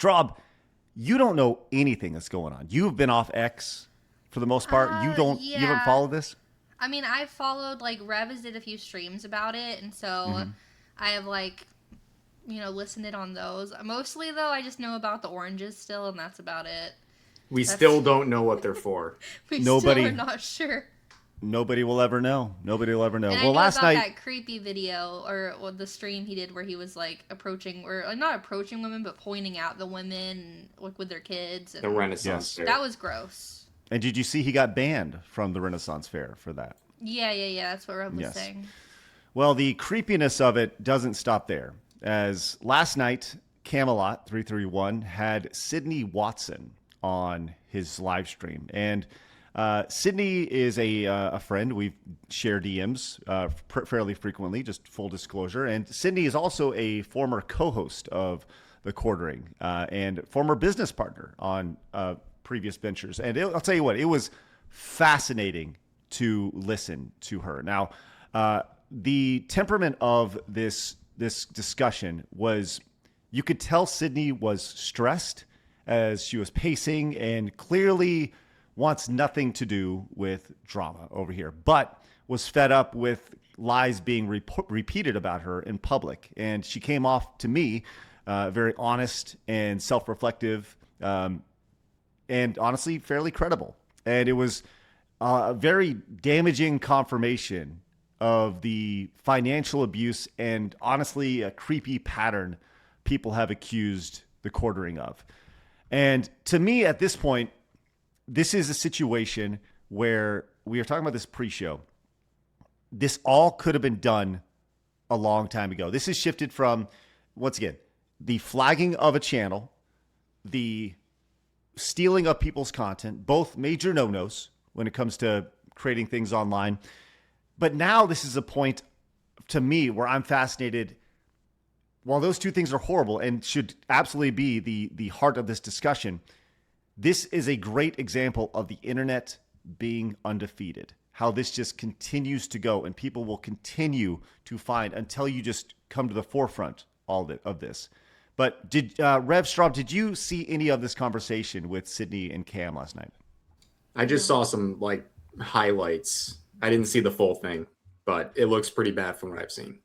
Straub, you don't know anything that's going on. You've been off X for the most part. You haven't Yeah. followed this? I mean, I followed, like, Revs did a few streams about it, and so I have, like, listened in on those. Mostly, though, I just know about the oranges still, and that's about it. We That's still don't know what they're for. we still are Nobody not sure. nobody will ever know. Nobody will ever know. And I Well, knew last about night, that creepy video or the stream he did where he was like approaching, or like, not approaching women, but pointing out the women like with their kids. The And Renaissance Yes. Fair. that was gross. and did you see he got banned from the Renaissance Fair for that? Yeah. That's what Rob was Yes. saying. Well, the creepiness of it doesn't stop there. As last night, Camelot 331 had Sydney Watson on his live stream. And Sydney is a friend. We've shared DMs fairly frequently, just full disclosure. And Sydney is also a former co-host of The Quartering and former business partner on previous ventures. And I'll tell you what, it was fascinating to listen to her. Now, the temperament of this discussion was, you could tell Sydney was stressed as she was pacing and clearly wants nothing to do with drama over here, but was fed up with lies being repeated about her in public. And she came off to me very honest and self-reflective, and honestly fairly credible. And it was a very damaging confirmation of the financial abuse and honestly a creepy pattern people have accused the Quartering of. And to me at this point, this is a situation where we are talking about this pre-show. This all could have been done a long time ago. This has shifted from, once again, the flagging of a channel, the stealing of people's content, both major no-nos when it comes to creating things online. But now this is a point to me where I'm fascinated. While those two things are horrible and should absolutely be the heart of this discussion, this is a great example of the internet being undefeated. How this just continues to go and people will continue to find until you just come to the forefront of this. But did Rev Straub, did you see any of this conversation with Sydney and Cam last night? I just saw some like highlights. I didn't see the full thing, but it looks pretty bad from what I've seen.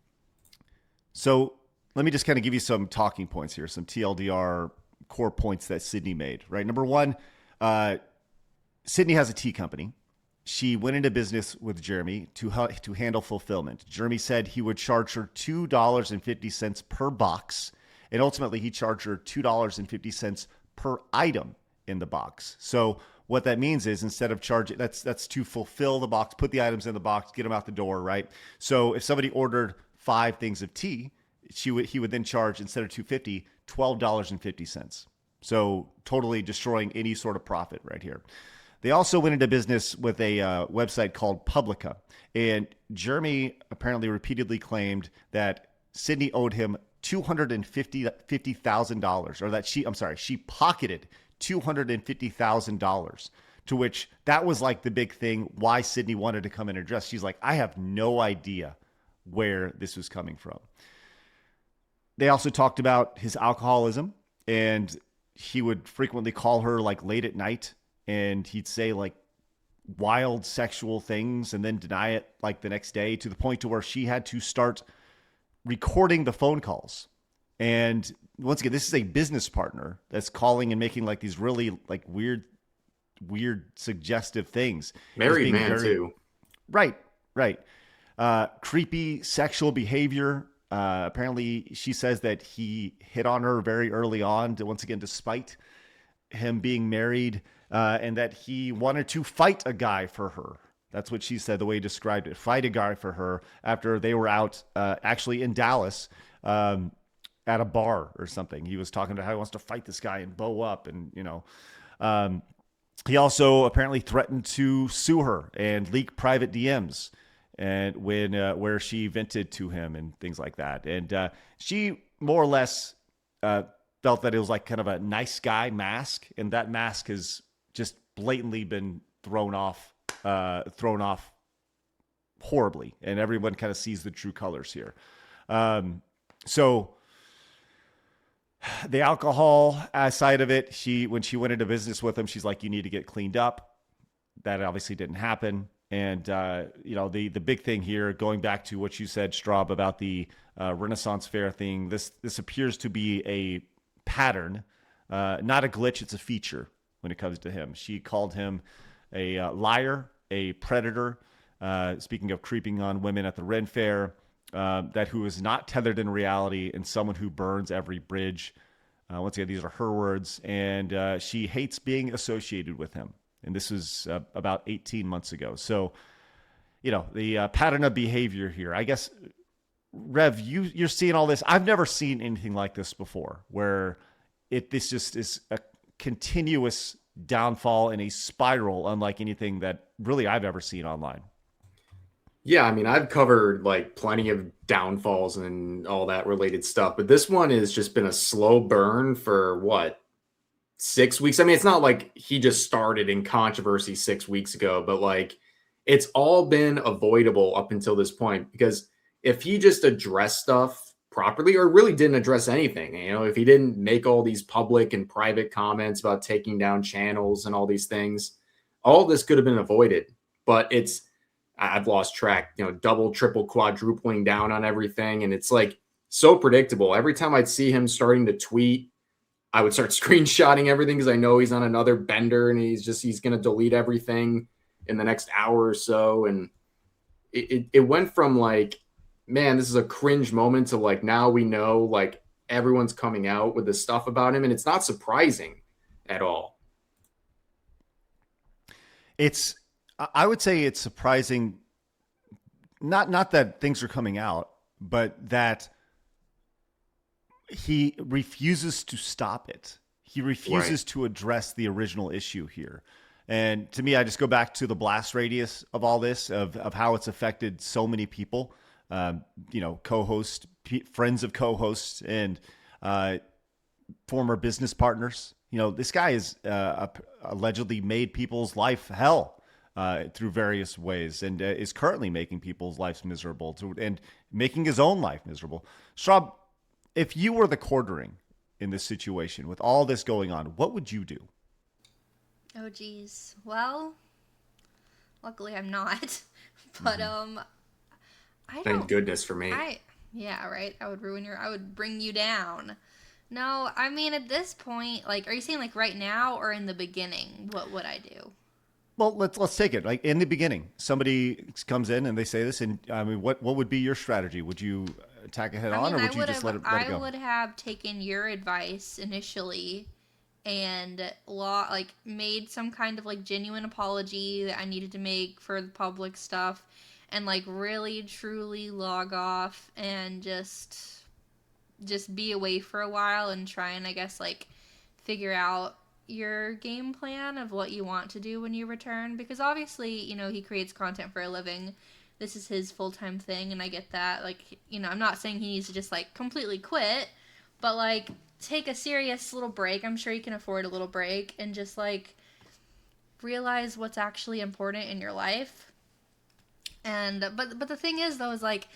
So let me just kind of give you some talking points here, some TLDR core points that Sydney made, right? Number one, Sydney has a tea company. She went into business with Jeremy to handle fulfillment. Jeremy said he would charge her $2.50 per box, and ultimately he charged her $2.50 per item in the box. So what that means is instead of charging, that's to fulfill the box, put the items in the box, get them out the door, right? So if somebody ordered 5 things of tea, he would then charge, instead of $2.50, $12.50. So totally destroying any sort of profit right here. They also went into business with a website called Publica, and Jeremy apparently repeatedly claimed that Sydney owed him $250,000, or that she pocketed $250,000, to which that was like the big thing why Sydney wanted to come in and address. She's like, I have no idea where this was coming from. They also talked about his alcoholism, and he would frequently call her like late at night, and he'd say like wild sexual things and then deny it like the next day, to the point to where she had to start recording the phone calls. And once again, this is a business partner that's calling and making like these really like weird suggestive things. Married man too. Right. Creepy sexual behavior. Apparently she says that he hit on her very early on, once again, despite him being married, and that he wanted to fight a guy for her. That's what she said, the way he described it. Fight a guy for her after they were out actually in Dallas at a bar or something. He was talking about how he wants to fight this guy and bow up. And, he also apparently threatened to sue her and leak private DMs, and where she vented to him and things like that. And she more or less felt that it was like kind of a nice guy mask, and that mask has just blatantly been thrown off horribly, and everyone kind of sees the true colors here. So The alcohol side of it, when she went into business with him, she's like, you need to get cleaned up. That obviously didn't happen. And, the big thing here, going back to what you said, Straub, about the Renaissance Fair thing, this appears to be a pattern, not a glitch. It's a feature when it comes to him. She called him a liar, a predator, speaking of creeping on women at the Ren Fair, that who is not tethered in reality, and someone who burns every bridge. Once again, these are her words. And she hates being associated with him. And this was about 18 months ago. So, the pattern of behavior here, I guess, Rev, you're seeing all this. I've never seen anything like this before, where this just is a continuous downfall and a spiral unlike anything that really I've ever seen online. Yeah, I mean, I've covered like plenty of downfalls and all that related stuff, but this one has just been a slow burn for what? 6 weeks. I mean, it's not like he just started in controversy 6 weeks ago, but like it's all been avoidable up until this point, because if he just addressed stuff properly, or really didn't address anything, if he didn't make all these public and private comments about taking down channels and all these things, all this could have been avoided. But I've lost track, double, triple, quadrupling down on everything. And it's like so predictable. Every time I'd see him starting to tweet, I would start screenshotting everything because I know he's on another bender and he's going to delete everything in the next hour or so. And it went from like, man, this is a cringe moment to like, now we know like everyone's coming out with this stuff about him. And it's not surprising at all. I would say it's surprising, not that things are coming out, but that he refuses to stop it. He refuses to address the original issue here. And to me, I just go back to the blast radius of all this, of how it's affected so many people, co-hosts, friends of co-hosts, and former business partners. This guy has allegedly made people's life hell through various ways, and is currently making people's lives miserable and making his own life miserable. Straub, if you were the quartering in this situation with all this going on, what would you do? Oh, geez. Well, luckily I'm not. But, I don't... Thank goodness for me. Yeah, right? I would bring you down. No, I mean, at this point, like, are you saying, like, right now or in the beginning? What would I do? Well, let's take it. Like, in the beginning, somebody comes in and they say this, and I mean, what would be your strategy? Would you attack it head on, or would you just let it go? I would have taken your advice initially and made some kind of like genuine apology that I needed to make for the public stuff, and like really truly log off and just be away for a while and try and I guess like figure out your game plan of what you want to do when you return, because obviously he creates content for a living. This is his full-time thing, and I get that. Like, I'm not saying he needs to just, like, completely quit, but, like, take a serious little break. I'm sure you can afford a little break, and just, like, realize what's actually important in your life. And, but the thing is, though, is, like,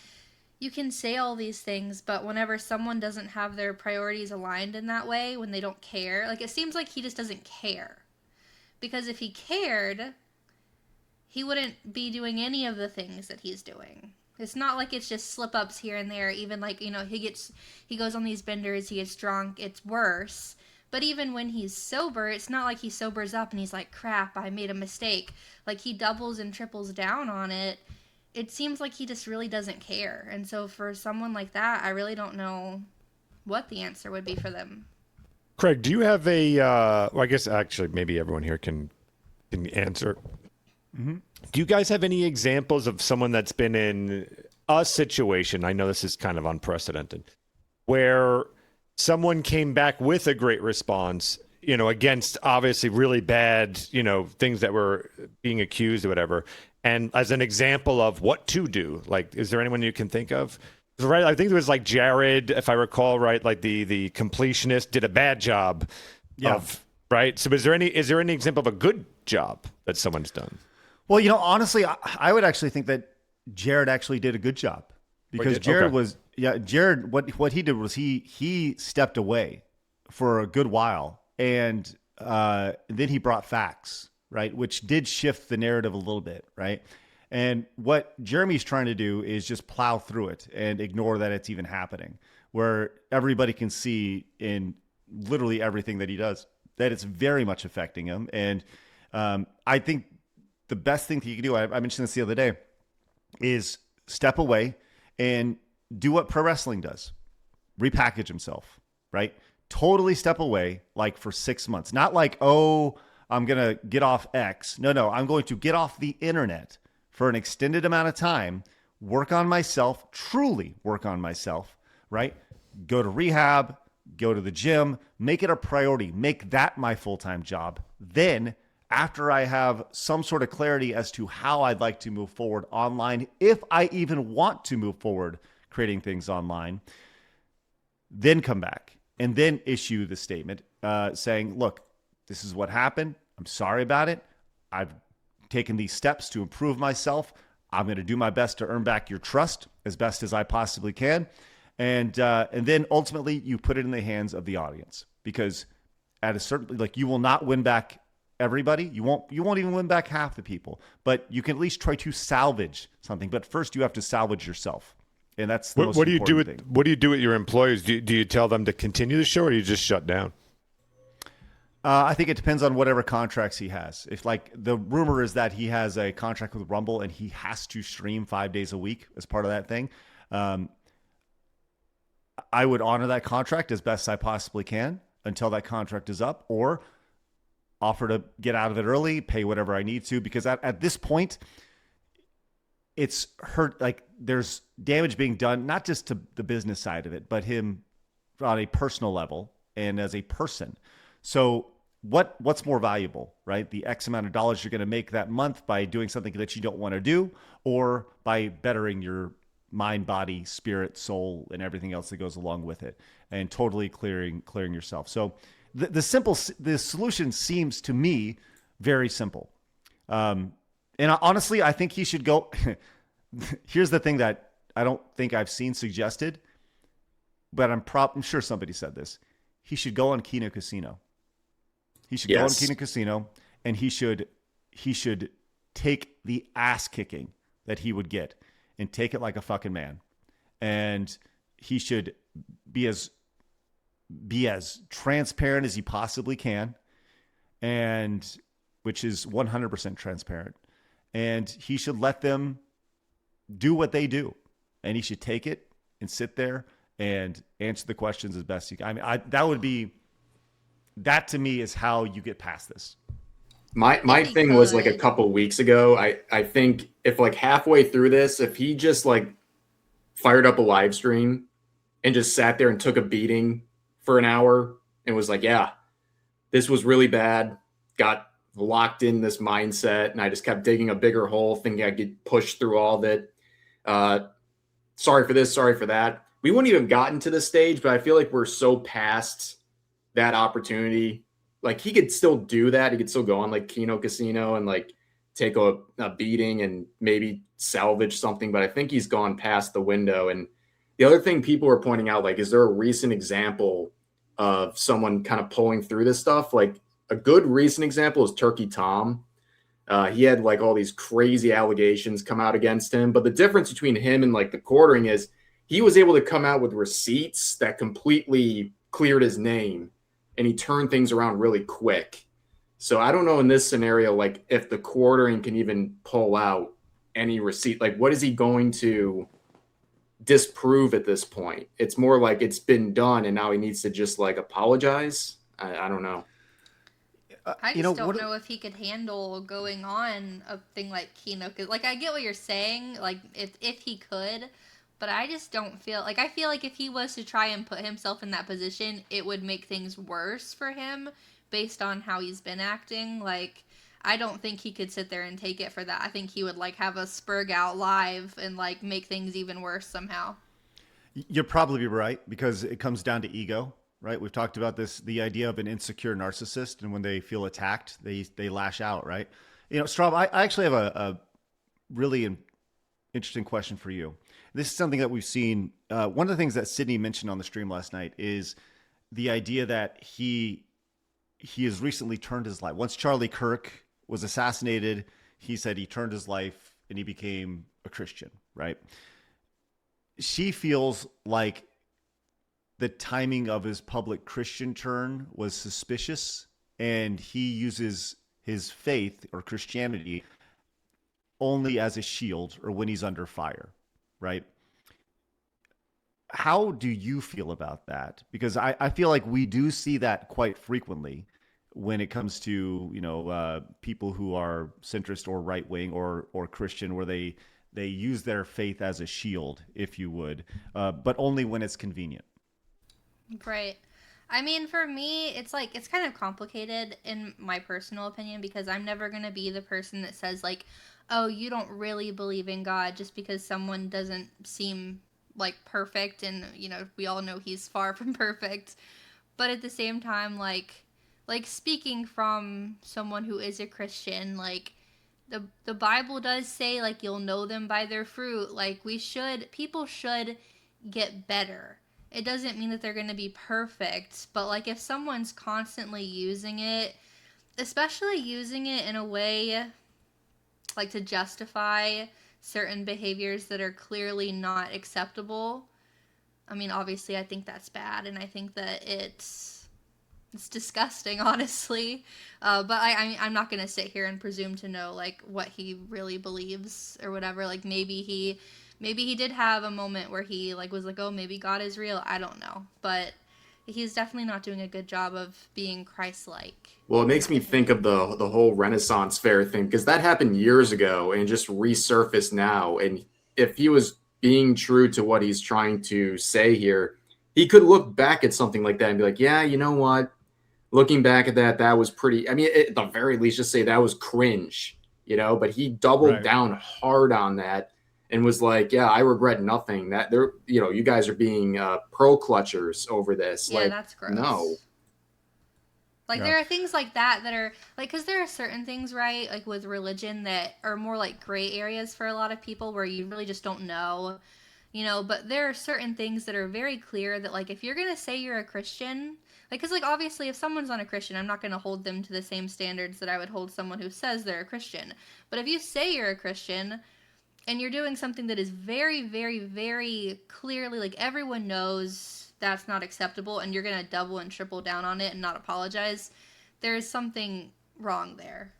you can say all these things, but whenever someone doesn't have their priorities aligned in that way, when they don't care, like, it seems like he just doesn't care. Because if he cared, he wouldn't be doing any of the things that he's doing. It's not like it's just slip-ups here and there. Even like, he goes on these benders, he gets drunk, it's worse. But even when he's sober, it's not like he sobers up and he's like, crap, I made a mistake. Like, he doubles and triples down on it. It seems like he just really doesn't care. And so for someone like that, I really don't know what the answer would be for them. Craig, do you have I guess actually maybe everyone here can answer. Mm-hmm. Do you guys have any examples of someone that's been in a situation, I know this is kind of unprecedented, where someone came back with a great response, against obviously really bad, things that were being accused or whatever, and as an example of what to do? Like, is there anyone you can think of? Right, I think it was like Jared, if I recall right, like the completionist did a bad job of, right? So is there any example of a good job that someone's done? Well, honestly, I would actually think that Jared actually did a good job, because Jared Jared, what he did was he stepped away for a good while. And then he brought facts, right? Which did shift the narrative a little bit, right? And what Jeremy's trying to do is just plow through it and ignore that it's even happening, where everybody can see in literally everything that he does that it's very much affecting him. And I think the best thing that you can do, I mentioned this the other day, is step away and do what pro wrestling does. Repackage himself, right? Totally step away, like for 6 months. Not like, oh, I'm going to get off X. No, I'm going to get off the internet for an extended amount of time, work on myself, truly work on myself, right? Go to rehab, go to the gym, make it a priority, make that my full-time job. Then after I have some sort of clarity as to how I'd like to move forward online, if I even want to move forward creating things online, then come back and then issue the statement saying, look, this is what happened. I'm sorry about it. I've taken these steps to improve myself. I'm going to do my best to earn back your trust as best as I possibly can. And then ultimately you put it in the hands of the audience, because at a certain, like, you will not win back everybody. You won't even win back half the people, but you can at least try to salvage something. But first you have to salvage yourself. And that's the most important thing. What do you do with your employees? Do you tell them to continue the show, or do you just shut down? I think it depends on whatever contracts he has. If, like, the rumor is that he has a contract with Rumble and he has to stream 5 days a week as part of that thing, I would honor that contract as best I possibly can until that contract is up, or offer to get out of it early, pay whatever I need to, because at this point, it's hurt. Like, there's damage being done, not just to the business side of it, but him on a personal level and as a person. So what's more valuable, right? The X amount of dollars you're going to make that month by doing something that you don't want to do, or by bettering your mind, body, spirit, soul, and everything else that goes along with it, and totally clearing yourself. So the solution seems to me very simple. And honestly, I think he should go. Here's the thing that I don't think I've seen suggested, but I'm sure somebody said this. He should go on Kino Casino. He should go on Kino Casino, and he should take the ass kicking that he would get and take it like a fucking man. And he should be as transparent as he possibly can, and which is 100% transparent. And he should let them do what they do, and he should take it and sit there and answer the questions as best he can. I mean, that to me is how you get past this. My thing was, like, a couple weeks ago. I think if, like, halfway through this, if he just, like, fired up a live stream and just sat there and took a beating for an hour and was like, yeah, this was really bad, got locked in this mindset, and I just kept digging a bigger hole thinking I could push through all of it. Sorry for this, sorry for that. We wouldn't even gotten to this stage, but I feel like we're so past that opportunity. Like, he could still do that. He could still go on, like, Kino Casino and, like, take a beating and maybe salvage something, but I think he's gone past the window. And the other thing people were pointing out, like, is there a recent example of someone kind of pulling through this stuff? Like, a good recent example is Turkey Tom. He had, like, all these crazy allegations come out against him, but the difference between him and, like, the quartering is he was able to come out with receipts that completely cleared his name, and he turned things around really quick. So I don't know in this scenario, like, if the quartering can even pull out any receipt. Like, what is he going to disprove at this point? It's more like it's been done, and now he needs to just, like, apologize. I don't know. I just don't know if he could handle going on a thing like Kino. Like, I get what you're saying, like, if he could, but I just don't feel like, I feel like if he was to try and put himself in that position, it would make things worse for him based on how he's been acting. Like, I don't think he could sit there and take it for that. I think he would, like, have a spurg out live and, like, make things even worse somehow. You're probably right, because it comes down to ego, right? We've talked about this, the idea of an insecure narcissist, and when they feel attacked, they lash out, right? You know, Straub, I actually have a really interesting question for you. This is something that we've seen. One of the things that Sydney mentioned on the stream last night is the idea that he has recently turned his life. Once Charlie Kirk was assassinated, he said he turned his life and he became a Christian, right? She feels like the timing of his public Christian turn was suspicious, and he uses his faith or Christianity only as a shield or when he's under fire, right? How do you feel about that? Because I feel like we do see that quite frequently when it comes to, people who are centrist or right wing or Christian, where they use their faith as a shield, if you would, but only when it's convenient. Right. I mean, for me, it's kind of complicated in my personal opinion, because I'm never going to be the person that says, like, oh, you don't really believe in God just because someone doesn't seem like perfect. And, we all know he's far from perfect. But at the same time, like speaking from someone who is a Christian, like, the Bible does say, like, you'll know them by their fruit. Like, people should get better. It doesn't mean that they're going to be perfect, but, like, if someone's constantly using it, especially using it in a way, like, to justify certain behaviors that are clearly not acceptable, I mean, obviously, I think that's bad, and I think that it's disgusting, honestly. But I'm not going to sit here and presume to know, like, what he really believes or whatever. Like, maybe he did have a moment where he, like, was like, oh, maybe God is real. I don't know. But he's definitely not doing a good job of being Christ-like. Well, it makes me think of the whole Renaissance fair thing, because that happened years ago and just resurfaced now. And if he was being true to what he's trying to say here, he could look back at something like that and be like, yeah, you know what? Looking back at that, that was pretty. I mean, at the very least, just say that was cringe, But he doubled down hard on that and was like, yeah, I regret nothing. That you guys are being pro clutchers over this. Yeah, like, that's gross. No. Like, there are things like that are, like, because there are certain things, right, like, with religion that are more, like, gray areas for a lot of people where you really just don't know, but there are certain things that are very clear that, like, if you're going to say you're a Christian, like, because, like, obviously, if someone's not a Christian, I'm not going to hold them to the same standards that I would hold someone who says they're a Christian. But if you say you're a Christian and you're doing something that is very, very, very clearly, like, everyone knows that's not acceptable, and you're going to double and triple down on it and not apologize, there's something wrong there.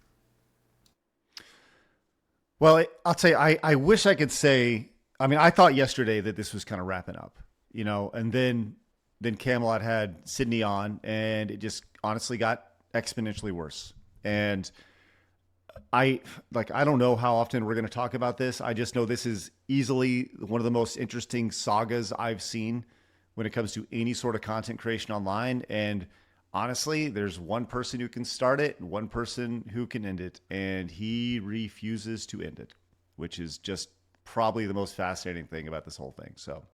Well, I'll tell you, I wish I could say, I mean, I thought yesterday that this was kind of wrapping up, and then Camelot had Sydney on, and it just honestly got exponentially worse. And I don't know how often we're going to talk about this. I just know this is easily one of the most interesting sagas I've seen when it comes to any sort of content creation online. And honestly, there's one person who can start it and one person who can end it, and he refuses to end it, which is just probably the most fascinating thing about this whole thing. So